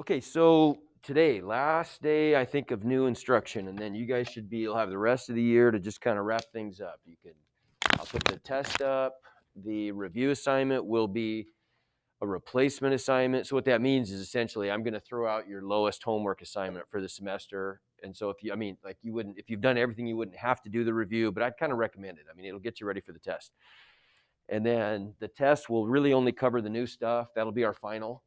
Okay, so today, last day, I think, of new instruction, and then you guys you'll have the rest of the year to just kind of wrap things up. I'll put the test up. The review assignment will be a replacement assignment. So what that means is essentially I'm going to throw out your lowest homework assignment for the semester. And so if you've done everything, you wouldn't have to do the review, but I'd kind of recommend it. I mean, it'll get you ready for the test. And then the test will really only cover the new stuff. That'll be our final.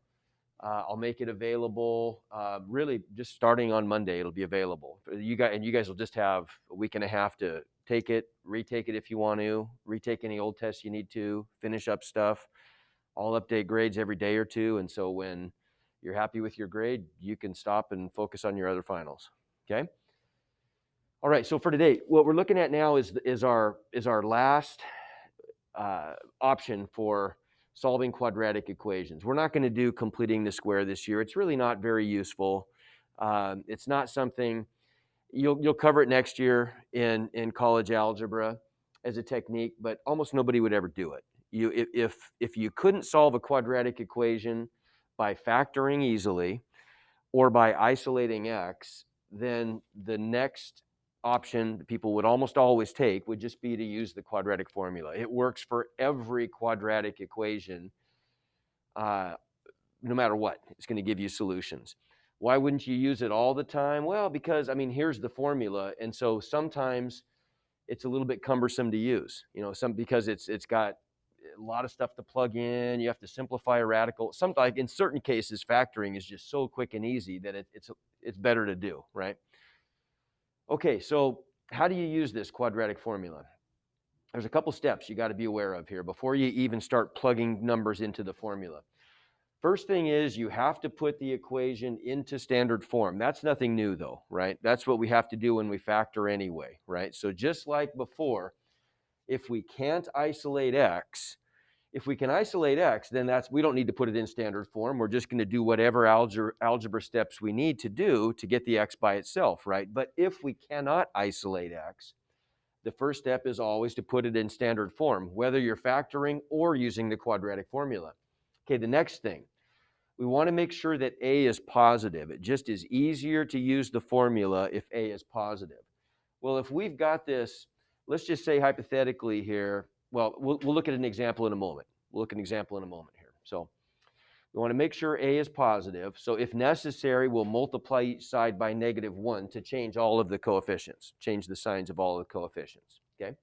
I'll make it available really just starting on Monday. It'll be available. You guys will just have a week and a half to take it, retake it if you want to, retake any old tests you need to, finish up stuff. I'll update grades every day or two. And so when you're happy with your grade, you can stop and focus on your other finals. Okay? All right, so for today, what we're looking at now is our last option for solving quadratic equations. We're not going to do completing the square this year. It's really not very useful. It's not something you'll cover it next year in college algebra as a technique, but almost nobody would ever do it. If you couldn't solve a quadratic equation by factoring easily or by isolating x, then the next option that people would almost always take would just be to use the quadratic formula. It works for every quadratic equation, no matter what. It's going to give you solutions. Why wouldn't you use it all the time? Well, because, I mean, here's the formula. And so sometimes it's a little bit cumbersome to use, because it's got a lot of stuff to plug in. You have to simplify a radical. Like in certain cases, factoring is just so quick and easy that it's better to do, right? Okay, so how do you use this quadratic formula? There's a couple steps you got to be aware of here before you even start plugging numbers into the formula. First thing is you have to put the equation into standard form. That's nothing new though, right? That's what we have to do when we factor anyway, right? So just like before, if we can't isolate x, if we can isolate x, then we don't need to put it in standard form. We're just going to do whatever algebra steps we need to do to get the x by itself, right? But if we cannot isolate x, the first step is always to put it in standard form, whether you're factoring or using the quadratic formula. Okay, the next thing, we want to make sure that a is positive. It just is easier to use the formula if a is positive. Well, if we've got this, let's just say hypothetically here, well, we'll look at an example in a moment. We'll look at an example in a moment here. So we want to make sure a is positive. So if necessary, we'll multiply each side by -1 to change all of the coefficients, change the signs of all of the coefficients, okay?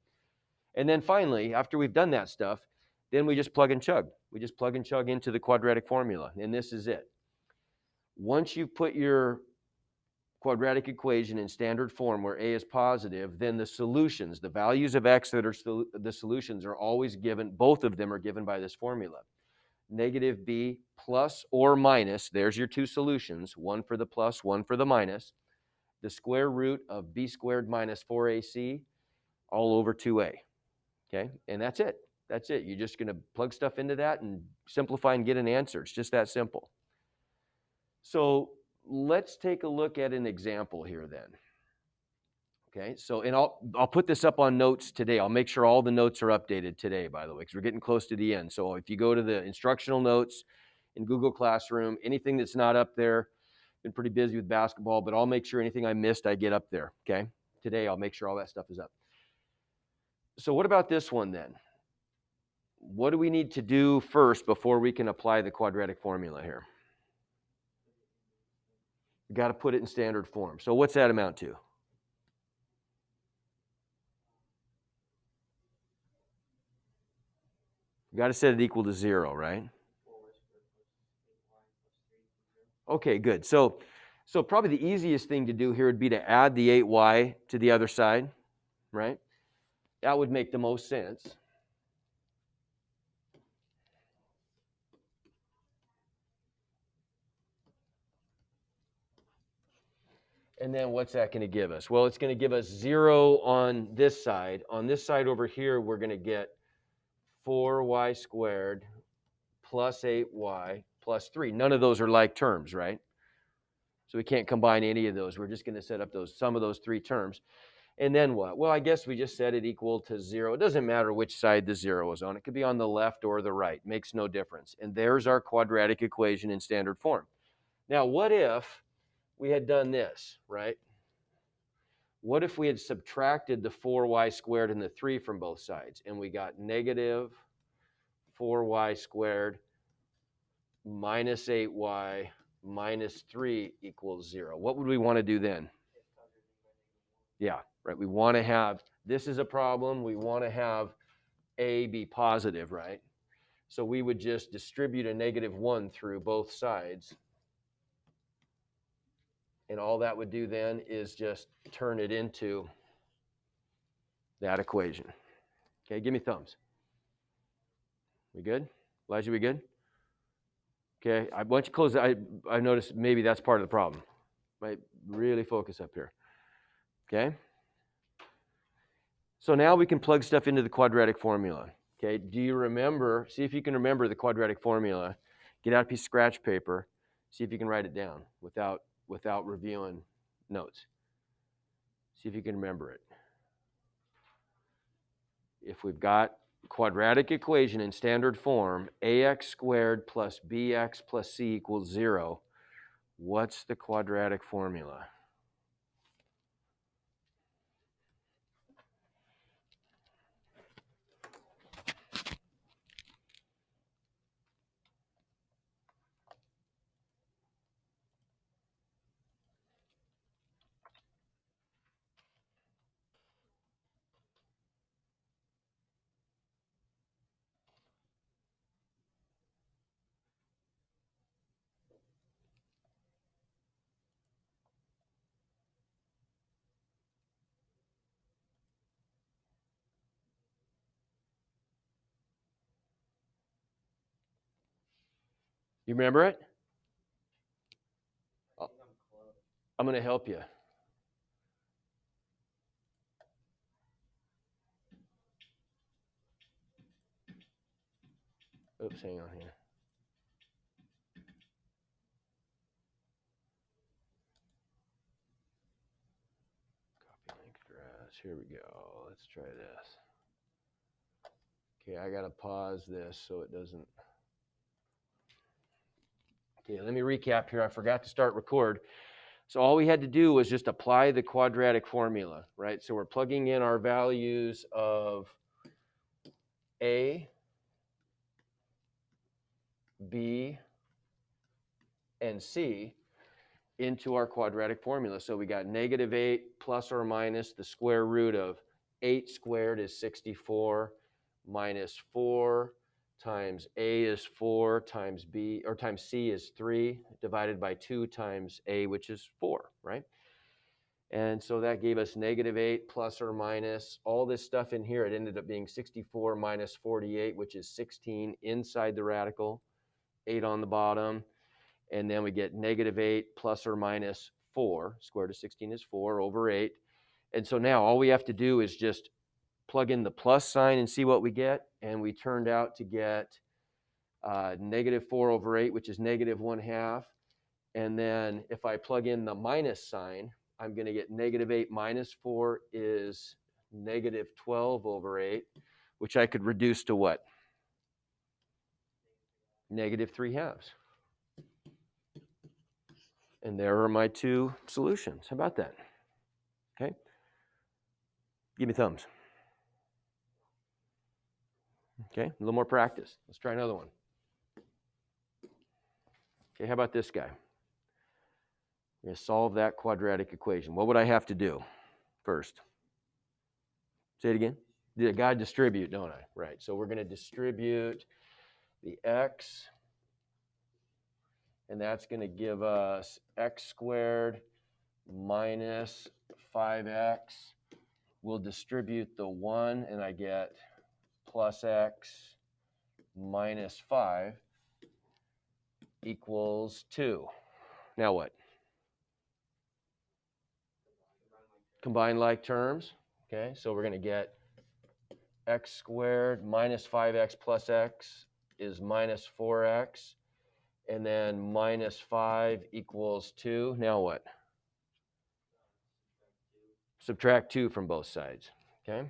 And then finally, after we've done that stuff, then we just plug and chug. We just plug and chug into the quadratic formula, and this is it. Once you put your quadratic equation in standard form where a is positive, then the solutions, the values of x that are the solutions are always given, both of them are given by this formula. Negative b plus or minus, there's your two solutions, one for the plus, one for the minus, the square root of b squared minus 4ac all over 2a, okay? And that's it. That's it. You're just going to plug stuff into that and simplify and get an answer. It's just that simple. So let's take a look at an example here then. Okay, so, and I'll put this up on notes today. I'll make sure all the notes are updated today, by the way, because we're getting close to the end. So if you go to the instructional notes in Google Classroom, anything that's not up there, been pretty busy with basketball, but I'll make sure anything I missed, I get up there, okay? Today, I'll make sure all that stuff is up. So what about this one then? What do we need to do first before we can apply the quadratic formula here? We got to put it in standard form. So what's that amount to? You got to set it equal to 0, right? Okay, good. So probably the easiest thing to do here would be to add the 8y to the other side, right? That would make the most sense. And then what's that going to give us? Well, it's going to give us 0 on this side. On this side over here, we're going to get 4y squared plus 8y plus 3. None of those are like terms, right? So we can't combine any of those. We're just going to set up sum of those three terms. And then what? Well, I guess we just set it equal to 0. It doesn't matter which side the 0 is on. It could be on the left or the right. Makes no difference. And there's our quadratic equation in standard form. Now, what if we had done this, right? What if we had subtracted the 4y squared and the 3 from both sides, and we got negative 4y squared minus 8y minus 3 equals 0? What would we want to do then? Yeah, right. We want to have, this is a problem. We want to have a be positive, right? So we would just distribute a negative 1 through both sides. And all that would do then is just turn it into that equation. Okay, give me thumbs. We good? Elijah, we good? Okay, why don't you close that? I noticed maybe that's part of the problem. Right? Really focus up here. Okay? So now we can plug stuff into the quadratic formula. Okay, do you remember? See if you can remember the quadratic formula. Get out a piece of scratch paper. See if you can write it down without reviewing notes. See if you can remember it. If we've got quadratic equation in standard form, ax squared plus bx plus c equals 0, what's the quadratic formula? You remember it? I'm going to help you. Oops, hang on here. Copy link address. Here we go. Let's try this. Okay, I got to pause this so it doesn't. Okay, let me recap here. I forgot to start record. So all we had to do was just apply the quadratic formula, right? So we're plugging in our values of A, B, and C into our quadratic formula. So we got negative 8 plus or minus the square root of 8 squared is 64 minus 4 times A is 4 times B, or times C is 3 divided by 2 times A, which is 4, right? And so that gave us negative 8 plus or minus all this stuff in here. It ended up being 64 minus 48, which is 16 inside the radical, 8 on the bottom. And then we get negative 8 plus or minus 4. Square root of 16 is 4 over 8. And so now all we have to do is just plug in the plus sign and see what we get. And we turned out to get negative 4 over 8, which is negative 1/2. And then if I plug in the minus sign, I'm going to get negative 8 minus 4 is negative 12 over 8, which I could reduce to what? Negative 3/2. And there are my two solutions. How about that? Okay. Give me thumbs. Okay, a little more practice. Let's try another one. Okay, how about this guy? I'm going to solve that quadratic equation. What would I have to do first? Say it again. I got to distribute, don't I? Right. So we're going to distribute the x, and that's going to give us x squared minus 5x. We'll distribute the 1, and I get plus x minus 5 equals 2. Now what? Combine like terms. Okay, so we're going to get x squared minus 5x plus x is minus 4x. And then minus 5 equals 2. Now what? Subtract 2 from both sides. Okay?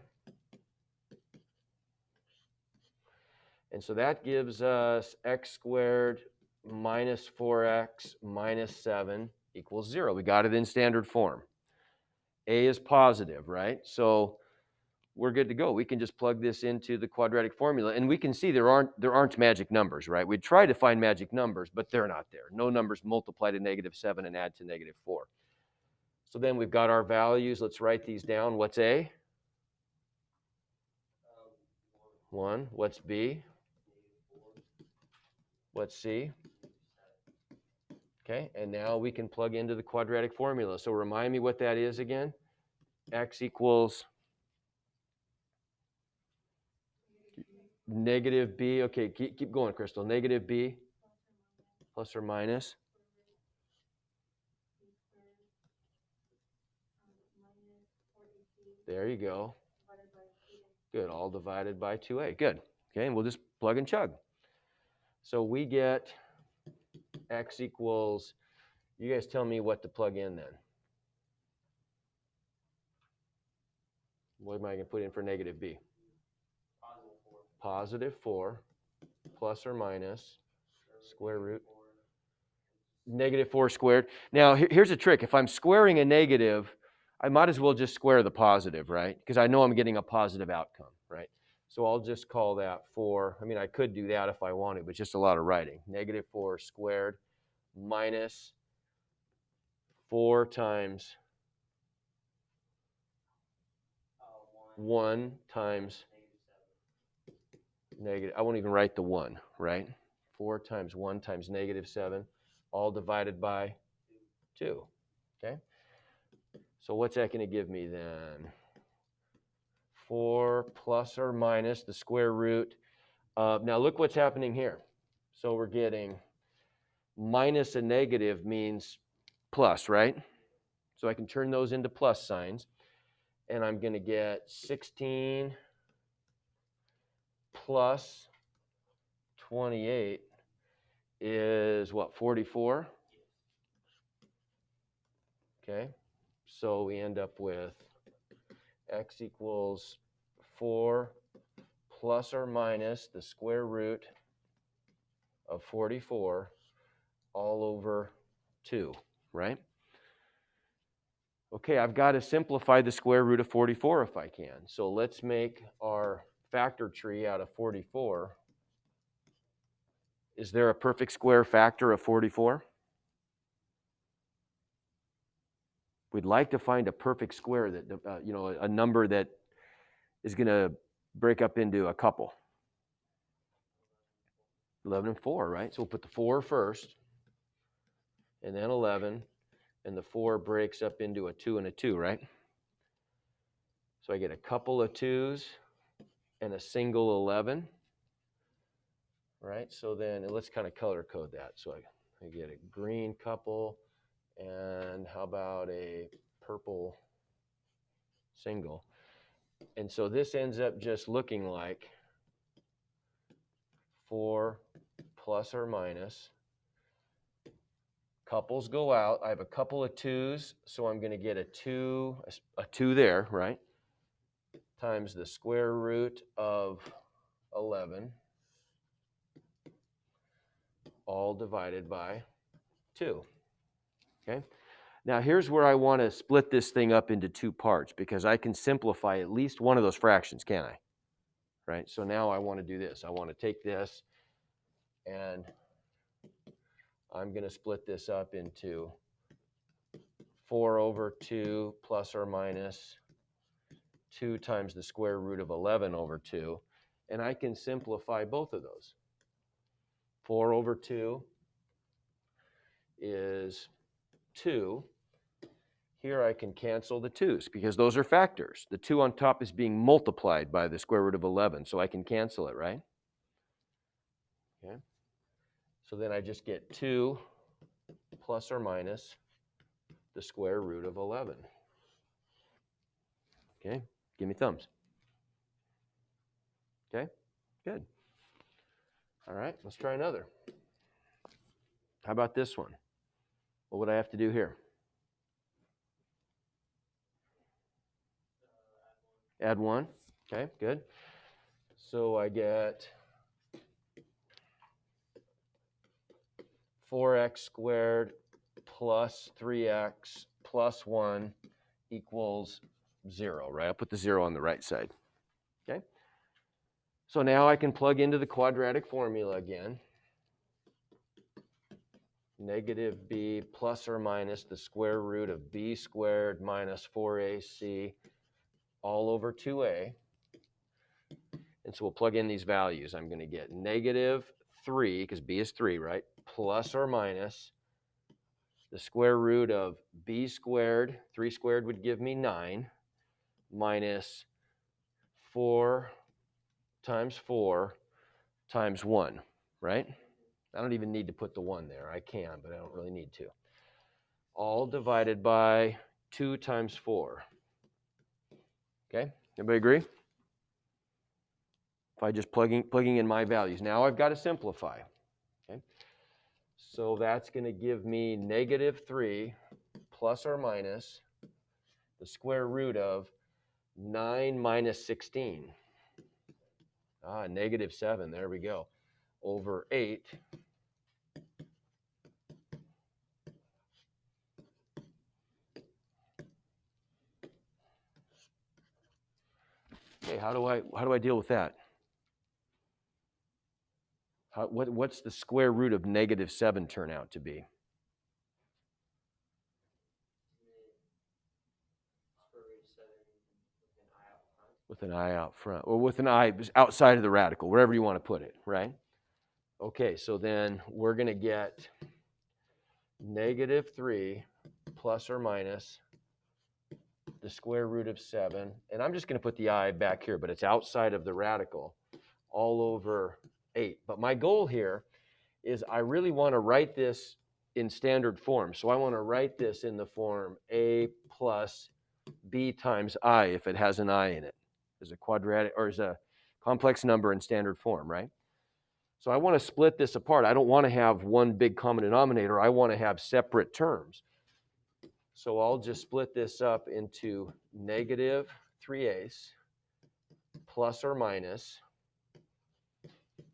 And so that gives us x squared minus 4x minus 7 equals 0. We got it in standard form. A is positive, right? So we're good to go. We can just plug this into the quadratic formula, and we can see there aren't magic numbers, right? We try to find magic numbers, but they're not there. No numbers multiply to -7 and add to -4. So then we've got our values. Let's write these down. What's A? 1. What's B? What's C? Okay, and now we can plug into the quadratic formula. So remind me what that is again. X equals negative B. Okay, keep going, Crystal. Negative B plus or minus. There you go. Good, all divided by 2a. Good. Okay, and we'll just plug and chug. So we get x equals, you guys tell me what to plug in then. What am I going to put in for negative b? Positive 4 plus or minus square root. Negative 4 squared. Now, here's a trick. If I'm squaring a negative, I might as well just square the positive, right? Because I know I'm getting a positive outcome, right? So I'll just call that 4. I mean, I could do that if I wanted, but just a lot of writing. Negative 4 squared minus 4 times 1 times negative. I won't even write the 1, right? 4 times 1 times -7, all divided by 2, okay? So what's that going to give me then? 4 plus or minus the square root. Now look what's happening here. So we're getting minus a negative means plus, right? So I can turn those into plus signs. And I'm going to get 16 plus 28 is what, 44? Okay, so we end up with x equals 4 plus or minus the square root of 44 all over 2, right? Okay, I've got to simplify the square root of 44 if I can. So let's make our factor tree out of 44. Is there a perfect square factor of 44? We'd like to find a perfect square that, a number that is going to break up into a couple. 11 and 4, right? So we'll put the 4 first, and then 11, and the 4 breaks up into a 2 and a 2, right? So I get a couple of 2s and a single 11, right? So then let's kind of color code that. So I get a green couple, and how about a purple single? And so this ends up just looking like 4 plus or minus. Couples go out. I have a couple of 2s, so I'm going to get a 2 there, right? Times the square root of 11, all divided by 2. Okay? Now here's where I want to split this thing up into 2 parts, because I can simplify at least one of those fractions, can't I? Right? So now I want to do this. I want to take this, and I'm going to split this up into 4 over 2 plus or minus 2 times the square root of 11 over 2. And I can simplify both of those. 4 over 2 is 2. Here I can cancel the 2's because those are factors. The 2 on top is being multiplied by the square root of 11, so I can cancel it, right? Okay. So then I just get 2 plus or minus the square root of 11. Okay, give me thumbs. Okay, good. All right, let's try another. How about this one? What would I have to do here? Add 1. Okay, good. So I get 4x squared plus 3x plus 1 equals 0, right? I'll put the 0 on the right side, okay? So now I can plug into the quadratic formula again. Negative b plus or minus the square root of b squared minus 4ac all over 2a. And so we'll plug in these values. I'm going to get negative 3, because b is 3, right? Plus or minus the square root of b squared. 3 squared would give me 9, minus 4 times 4 times 1, right? I don't even need to put the 1 there. I can, but I don't really need to. All divided by 2 times 4. Okay, everybody agree? If I just plugging in my values. Now I've got to simplify. Okay, so that's going to give me negative 3 plus or minus the square root of 9 minus 16. Negative 7, there we go, over 8. Okay, how do I deal with that? What's the square root of negative 7 turn out to be? With an I out front, or with an I outside of the radical, wherever you want to put it, right? Okay, so then we're going to get negative 3 plus or minus the square root of 7. And I'm just going to put the I back here, but it's outside of the radical, all over 8. But my goal here is I really want to write this in standard form. So I want to write this in the form A plus B times I if it has an I in it, as a quadratic or as a complex number in standard form, right? So I want to split this apart. I don't want to have one big common denominator. I want to have separate terms. So I'll just split this up into negative 3/8 plus or minus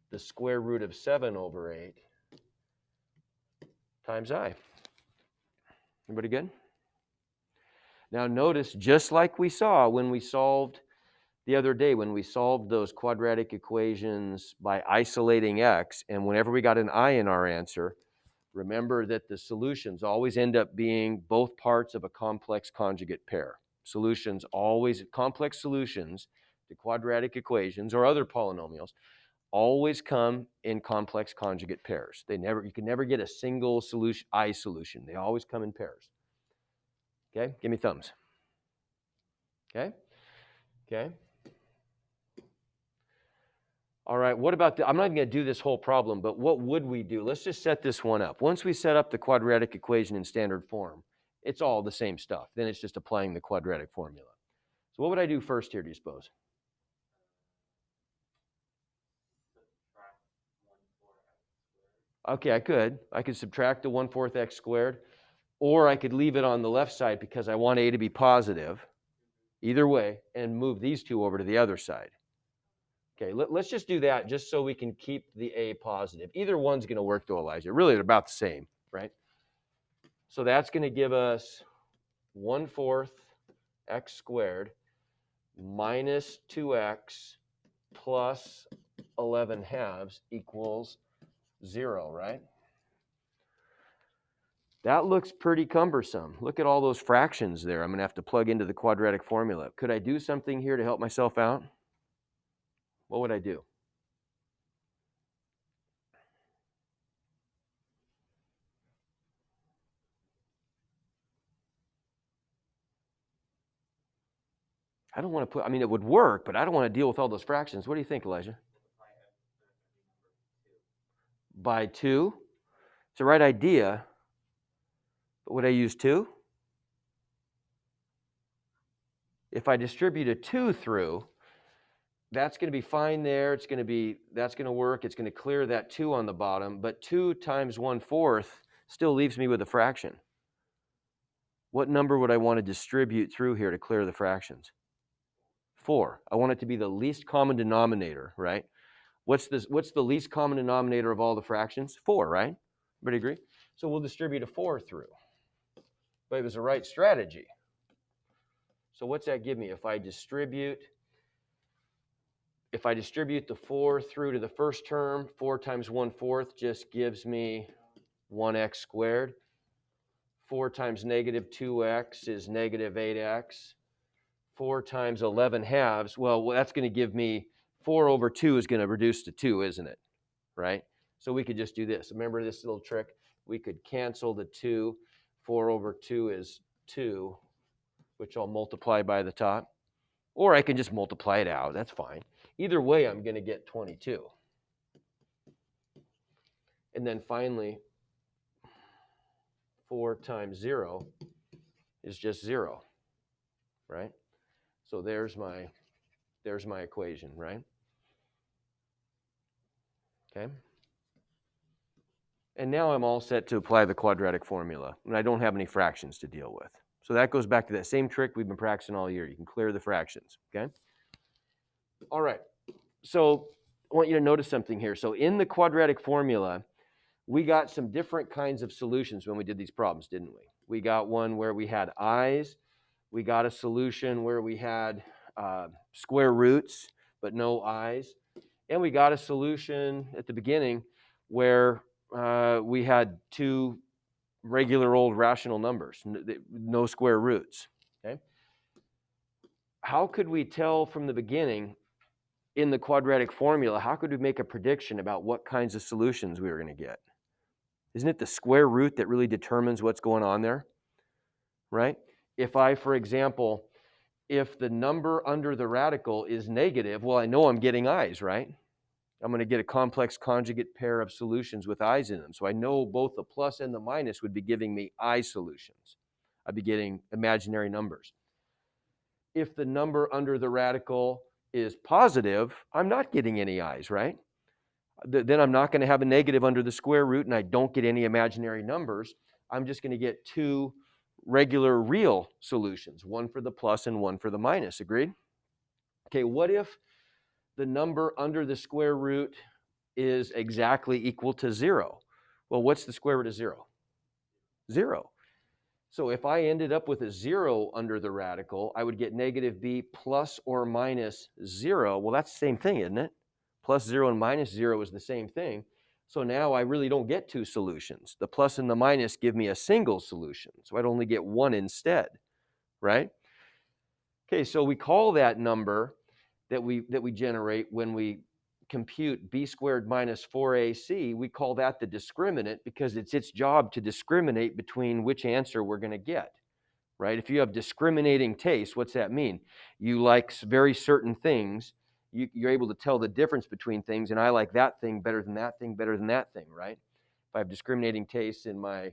the square root of 7 over 8 times I. Everybody good? Now notice, just like we saw when we solved the other day, when we solved those quadratic equations by isolating x, and whenever we got an I in our answer, remember that the solutions always end up being both parts of a complex conjugate pair. Solutions always, complex solutions to quadratic equations or other polynomials always come in complex conjugate pairs. You can never get a single solution, I solution. They always come in pairs. Okay, give me thumbs. Okay, okay. All right, what about I'm not even going to do this whole problem, but what would we do? Let's just set this one up. Once we set up the quadratic equation in standard form, it's all the same stuff. Then it's just applying the quadratic formula. So what would I do first here, do you suppose? Okay, I could subtract the 1/4 x squared, or I could leave it on the left side because I want a to be positive, either way, and move these two over to the other side. Okay, let's just do that just so we can keep the a positive. Either one's going to work though, Elijah. Really, they're about the same, right? So that's going to give us 1/4 x squared minus 2x plus 11/2 equals 0, right? That looks pretty cumbersome. Look at all those fractions there. I'm going to have to plug into the quadratic formula. Could I do something here to help myself out? What would I do? I don't want to put, I mean, it would work, but I don't want to deal with all those fractions. What do you think, Elijah? By 2? It's the right idea, but would I use 2? If I distribute a 2 through, that's going to be fine there. That's going to work. It's going to clear that 2 on the bottom, but 2 times 1/4 still leaves me with a fraction. What number would I want to distribute through here to clear the fractions? 4. I want it to be the least common denominator, right? What's the least common denominator of all the fractions? 4, right? Everybody agree? So we'll distribute a 4 through. But it was the right strategy. So what's that give me? If I distribute the 4 through to the first term, 4 times 1/4 just gives me 1x squared. 4 times negative 2x is negative 8x. 4 times 11 halves, well, that's going to give me 4 over 2 is going to reduce to 2, isn't it? Right? So we could just do this. Remember this little trick? We could cancel the 2. 4 over 2 is 2, which I'll multiply by the top. Or I can just multiply it out. That's fine. Either way, I'm going to get 22. And then finally, 4 times 0 is just 0, right? So there's my equation, right? Okay. And now I'm all set to apply the quadratic formula, and I don't have any fractions to deal with. So that goes back to that same trick we've been practicing all year. You can clear the fractions, okay? All right, so I want you to notice something here. So in the quadratic formula, we got some different kinds of solutions when we did these problems, didn't we? We got one where we had i's. We got a solution where we had square roots, but no i's. And we got a solution at the beginning where we had two regular old rational numbers, no square roots. Okay? How could we tell from the beginning in the quadratic formula, how could we make a prediction about what kinds of solutions we were going to get? Isn't it the square root that really determines what's going on there? Right? If I, for example, if the number under the radical is negative, well, I know I'm getting i's, right? I'm going to get a complex conjugate pair of solutions with i's in them. So I know both the plus and the minus would be giving me I solutions. I'd be getting imaginary numbers. If the number under the radical is positive, I'm not getting any i's, right? Then I'm not going to have a negative under the square root, and I don't get any imaginary numbers. I'm just going to get two regular real solutions, one for the plus and one for the minus. Agreed? Okay, what if the number under the square root is exactly equal to 0? Well, what's the square root of 0? 0. So if I ended up with a 0 under the radical, I would get negative b plus or minus 0. Well, that's the same thing, isn't it? Plus 0 and minus 0 is the same thing. So now I really don't get two solutions. The plus and the minus give me a single solution. So I'd only get one instead, right? Okay, so we call that number that we generate when we compute b squared minus 4ac, we call that the discriminant because it's its job to discriminate between which answer we're going to get, right? If you have discriminating taste, what's that mean? You like very certain things. You're able to tell the difference between things, and I like that thing better than that thing better than that thing, right? If I have discriminating taste in my,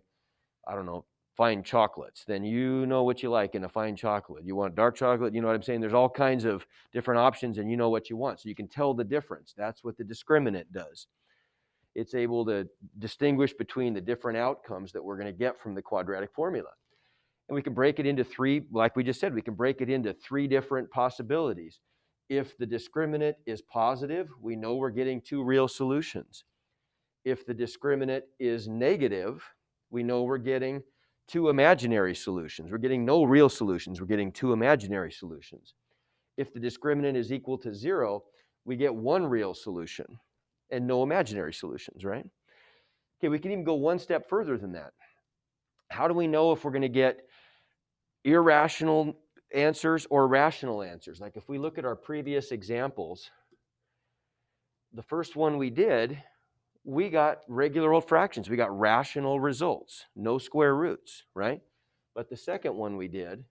I don't know, fine chocolates, then you know what you like in a fine chocolate. You want dark chocolate, you know what I'm saying? There's all kinds of different options and you know what you want. So you can tell the difference. That's what the discriminant does. It's able to distinguish between the different outcomes that we're going to get from the quadratic formula. And we can break it into three, like we just said, we can break it into three different possibilities. If the discriminant is positive, we know we're getting two real solutions. If the discriminant is negative, we know we're getting two imaginary solutions. We're getting no real solutions. We're getting two imaginary solutions. If the discriminant is equal to 0, we get one real solution and no imaginary solutions, right? Okay, we can even go one step further than that. How do we know if we're going to get irrational answers or rational answers? Like if we look at our previous examples, the first one we did, we got regular old fractions. We got rational results, no square roots, right? But the second one we did,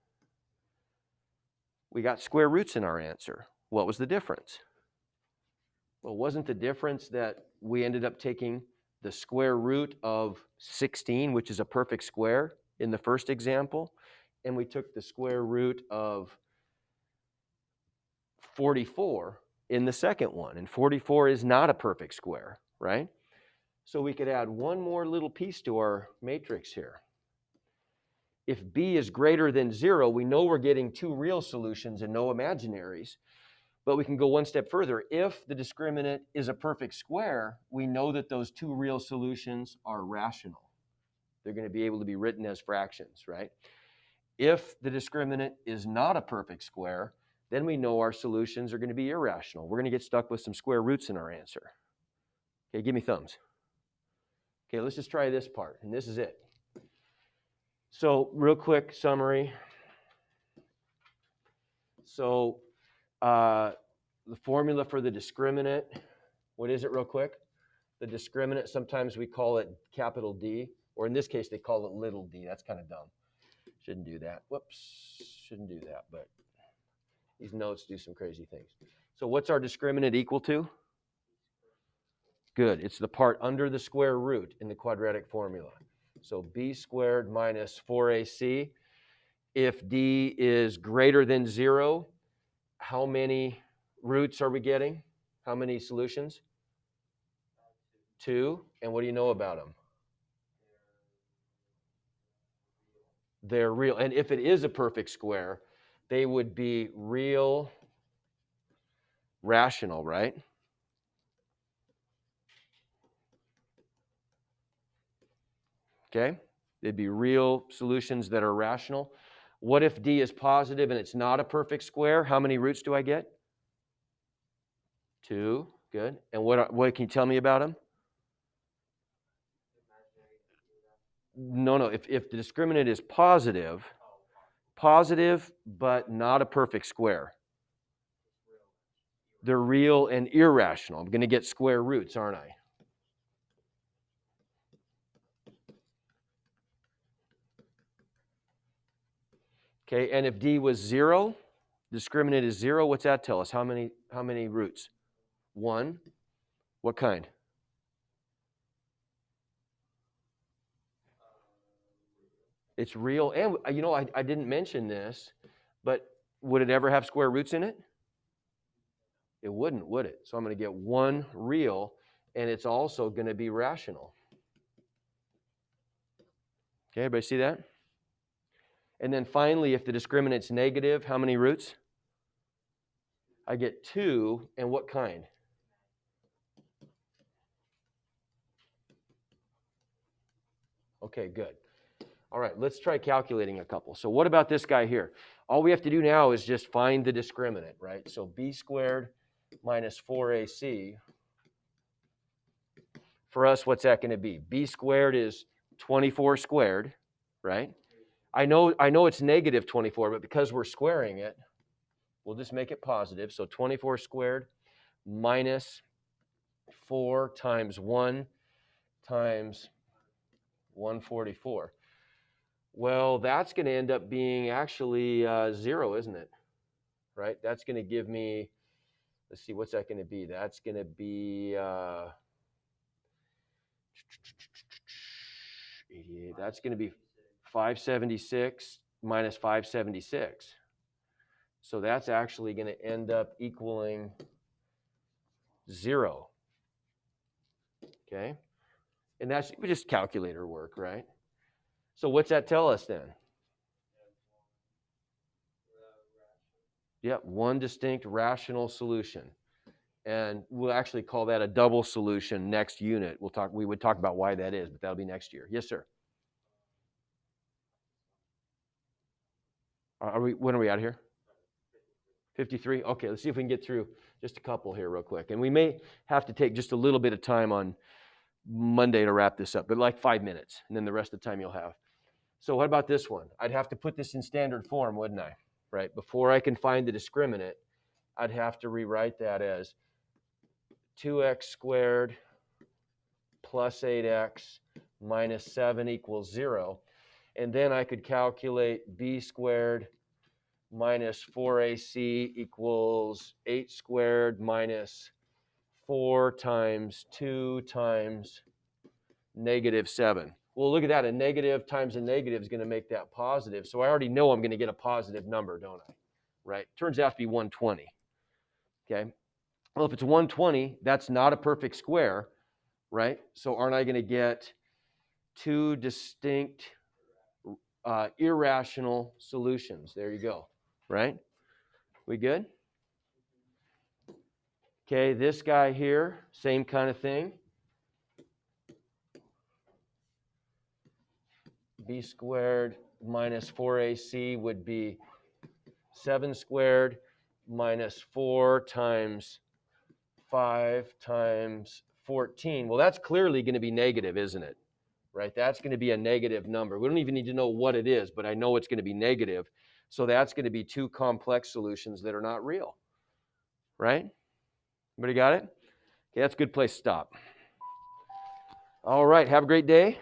we got square roots in our answer. What was the difference? Well, wasn't the difference that we ended up taking the square root of 16, which is a perfect square in the first example, and we took the square root of 44 in the second one, and 44 is not a perfect square, right? So we could add one more little piece to our matrix here. If b is greater than 0, we know we're getting two real solutions and no imaginaries. But we can go one step further. If the discriminant is a perfect square, we know that those two real solutions are rational. They're going to be able to be written as fractions, right? If the discriminant is not a perfect square, then we know our solutions are going to be irrational. We're going to get stuck with some square roots in our answer. Okay, give me thumbs. Okay, let's just try this part, and this is it. So real quick summary. So the formula for the discriminant, what is it real quick? The discriminant, sometimes we call it capital D, or in this case they call it little d. That's kind of dumb. Shouldn't do that. Whoops, shouldn't do that, but these notes do some crazy things. So what's our discriminant equal to? Good, it's the part under the square root in the quadratic formula. So b squared minus 4ac. If d is greater than 0, how many roots are we getting? How many solutions? 2. And what do you know about them? They're real. And if it is a perfect square, they would be real rational, right? Okay? They'd be real solutions that are rational. What if d is positive and it's not a perfect square? How many roots do I get? 2. Good. And what can you tell me about them? No. If the discriminant is positive but not a perfect square, they're real and irrational. I'm going to get square roots, aren't I? Okay, and if d was 0, discriminant is 0, what's that tell us? How many roots? 1. What kind? It's real. And I didn't mention this, but would it ever have square roots in it? It wouldn't, would it? So I'm going to get 1 real, and it's also going to be rational. Okay, everybody see that? And then finally, if the discriminant's negative, how many roots? I get 2, and what kind? Okay, good. All right, let's try calculating a couple. So what about this guy here? All we have to do now is just find the discriminant, right? So b squared minus 4ac. For us, what's that going to be? B squared is 24 squared, right? I know it's negative 24, but because we're squaring it, we'll just make it positive. So 24 squared minus 4 times 1 times 144. Well, that's going to end up being actually 0, isn't it? Right? That's going to give me, let's see, what's that going to be? That's going to be 88. That's going to be 576 minus 576. So that's actually going to end up equaling 0. Okay? And that's just calculator work, right? So what's that tell us then? Yep, 1 distinct rational solution. And we'll actually call that a double solution next unit. We would talk about why that is, but that'll be next year. Yes, sir. When are we out of here? 53? Okay, let's see if we can get through just a couple here real quick. And we may have to take just a little bit of time on Monday to wrap this up, but like 5 minutes, and then the rest of the time you'll have. So what about this one? I'd have to put this in standard form, wouldn't I? Right? Before I can find the discriminant, I'd have to rewrite that as 2x squared plus 8x minus 7 equals 0. And then I could calculate b squared minus 4ac equals 8 squared minus 4 times 2 times negative 7. Well, look at that. A negative times a negative is going to make that positive. So I already know I'm going to get a positive number, don't I? Right? Turns out to be 120. Okay? Well, if it's 120, that's not a perfect square, right? So aren't I going to get 2 distinct irrational solutions? There you go, right? We good? Okay, this guy here, same kind of thing. b squared minus 4ac would be 7 squared minus 4 times 5 times 14. Well, that's clearly going to be negative, isn't it? Right? That's going to be a negative number. We don't even need to know what it is, but I know it's going to be negative. So that's going to be two complex solutions that are not real. Right? Everybody got it? Okay, that's a good place to stop. All right, have a great day.